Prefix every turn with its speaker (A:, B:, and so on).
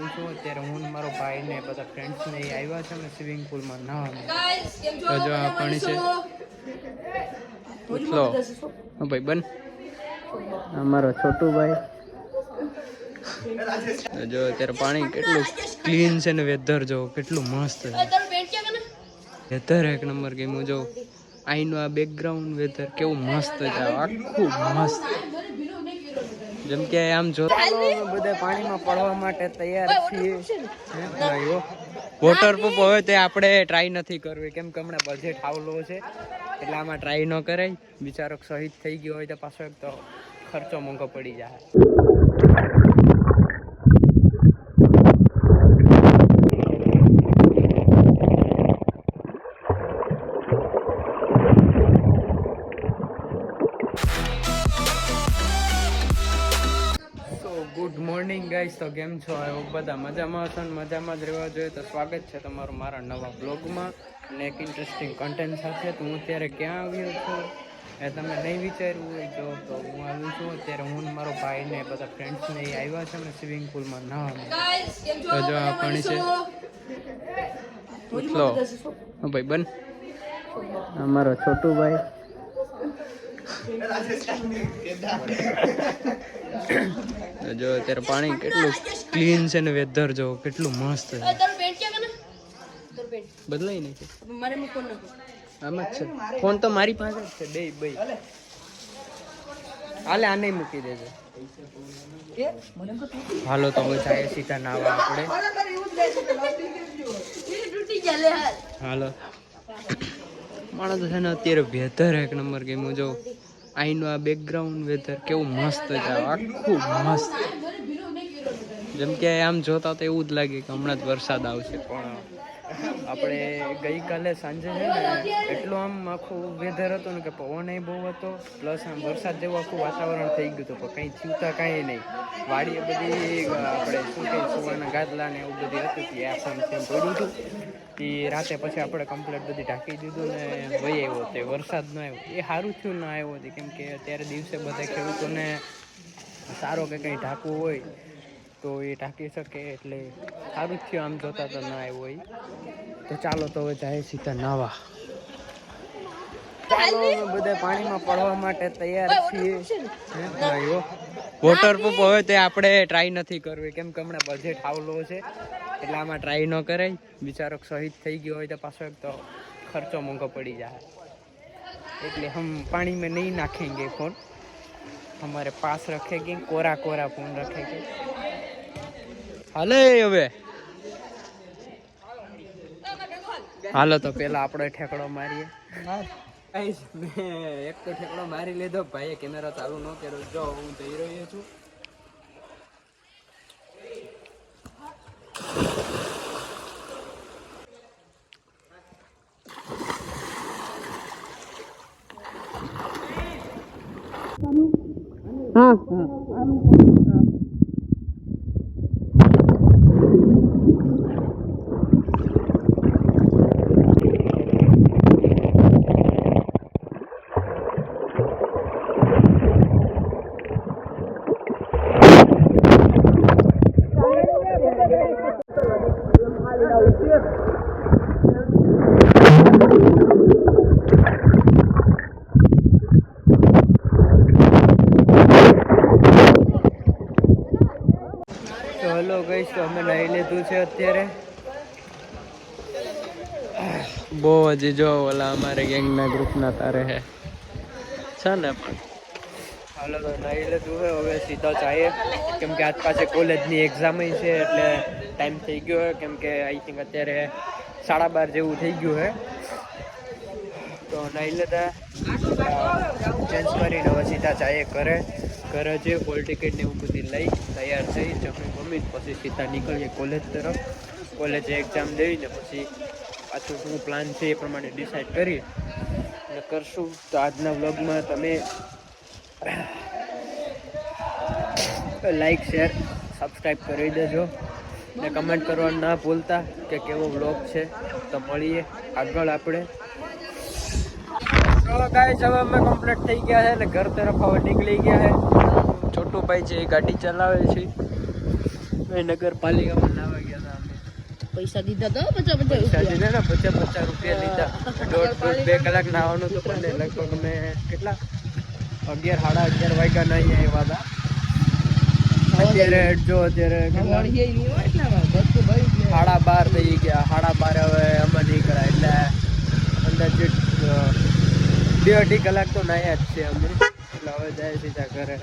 A: અત્યારે હું ને મારો ભાઈ ને બધા ફ્રેન્ડ્સ ને આવ્યા છે ને સ્વિમિંગ પુલ માં નહાવા. તો જો આ પાણી છે ઉછલો ભાઈ બન અમારો છોટુ ભાઈ. જો અત્યારે પાણી કેટલું ક્લીન છે ને વેધર જો કેટલું મસ્ત છે. વેધર એક નંબર ગેમ જો આઈનું આ બેકગ્રાઉન્ડ વેધર કેવું મસ્ત છે આખું મસ્ત. જેમ કે આમ જો બધા પાણીમાં પડવા માટે તૈયાર છીએ. વોટરપ્રૂફ હોય તે આપણે ટ્રાય નથી કરવી કેમ કે હમણાં બજેટ આવલો છે એટલે આમાં ટ્રાય ન કરાય. બિચારો શહીદ થઈ ગયો હોય તો પાછો એક તો ખર્ચો મોંઘો પડી જાય. Good morning guys. તો કેમ છો? બધા મજામાં છો ને મજામાં જ રહેવા જોઈએ. તો સ્વાગત છે તમારું મારા નવા બ્લોગમાં અને એક ઇન્ટરેસ્ટિંગ કન્ટેન્ટ સાથે. તો હું અત્યારે ક્યાં આવ્યો છું એ તમે નહીં વિચાર્યું હોય તો હું આવ્યો છું અત્યારે હું ને મારો ભાઈ ને બધા ફ્રેન્ડ્સ ને આવ્યા છે ને સ્વિમિંગ પુલમાં નહાવા. તો જો આ પાણી છે ઉછલો ભાઈ બન અમારો છોટુ ભાઈ. જો અત્યારે પાણી કેટલું ક્લીન છે ને વેધર જો કેટલું મસ્ત છે. બદલાઈ નહીં આમ જ છે ફોન તો મારી પાસે જ છે બે હાલે આને મૂકી દેજો. હાલો તો હવે જાય સીધા નાવા આપણે. હાલો માણસ છે ને અત્યારે વેધર એક નંબર ગેમ જો આઈનું આ બેકગ્રાઉન્ડ વેધર કેવું મસ્ત છે આખું મસ્ત. જેમ કે આમ જોતા તો એવું જ લાગે કે હમણાં જ વરસાદ આવશે પણ આપણે ગઈકાલે સાંજે છે ને એટલું આમ આખું વેધર હતું ને કે પવન બહુ હતો પ્લસ આમ વરસાદ જેવું આખું વાતાવરણ થઈ ગયું હતું પણ કંઈ થયું કાંઈ નહીં. વાડીએ બધી આપણે શું કહે સુવાના ગાદલા ને એવું બધી હતું તે આસામ તેમ પડ્યું હતું તે રાતે પછી આપણે કમ્પ્લેટ બધી ઢાંકી દીધું ને વહી આવ્યો તે વરસાદ ન આવ્યો એ સારું થયું ના આવ્યો હતી કેમ કે અત્યારે દિવસે બધા ખેડૂતોને સારો કે કંઈ ઢાંકવું હોય તો એ ઢાંકી શકે એટલે સારું થયું આમ જોતા તો ના આવ્યો હોય. તો ચાલો તો હવે જાય સીધા નાવા. ચાલો બધા પાણીમાં પડવા માટે તૈયાર છીએ. વોટરપ્રૂફ હોય તે આપણે ટ્રાય નથી કરવી કેમ કે હમણાં બજેટ આવલો છે એટલે આમાં ટ્રાય ન કરાય. બિચારો શહીદ થઈ ગયો હોય તો પાછો એક તો ખર્ચો મોંઘો પડી જાય એટલે હમ પાણી में नहीं नाखेंगे फोन हमारे पास रखेंगे कोरा कोरा फोन रखेंगे. હાલે હવે હાલો તો પેલા આપણે ઠેકડો મારીએ. મેં એક તો ઠેકડો મારી લીધો ભાઈએ કેમેરા ચાલુ ન કર્યો. જો હું જઈ રહ્યો છું. હા હેલો ગાઈસ. તો અમે નાઈ લીધું છે અત્યારે. બહુ હજી જો ઓલા અમારે ગેંગના ગ્રુપના તારે છે ને પણ હાલો તો નાઈ લીધું છે હવે સીધા જાય કેમ કે આજ પાસે કોલેજની એક્ઝામ છે એટલે ટાઈમ થઈ ગયો છે કેમ કે આઈ થિંક અત્યારે 12:30 જેવું થઈ ગયું છે. તો નાઈ લીધા ચેન્જ કરીને હવે સીધા જાય ઘરે જે હોલ ટિકિટ ને એવું બધી લઈ તૈયાર થઈ જમી મમ્મી પછી સીધા નીકળીએ કોલેજ તરફ. કોલેજે એક્ઝામ દઈને પછી પાછું શું પ્લાન છે એ પ્રમાણે ડિસાઈડ કરીએ અને કરશું. તો આજના વ્લોગમાં તમે લાઈક શેર સબસ્ક્રાઈબ કરી દેજો ને કમેન્ટ કરવાનું ના ભૂલતા કે કેવો વ્લોગ છે. તો મળીએ આગળ આપણે. ચાલો ગાઈસ હવે અમે કમ્પ્લીટ થઈ ગયા છે અને ઘર તરફ હવે નીકળી ગયા છે. છોટુભાઈ છે એ ગાડી ચલાવે છે નગરપાલિકામાં નાવા ગયા હતા અમે.
B: પૈસા દીધા તો 50
A: પૈસા દીધા ને 50 રૂપિયા લીધા. દોઢ 2 કલાક નાવાનું તો પણ લગભગ અમે કેટલા 11 સાડા 11 વાગ્યા ના અહીંયા આવ્યા હતા. અત્યારે જો અત્યારે 12:30 થઈ ગયા. 12:30 હવે અમે નહીં કરાય એટલે અંદાજે 2-2.5 કલાક તો નાયા જ છે અમે. એટલે હવે જાય સીધા ઘરે.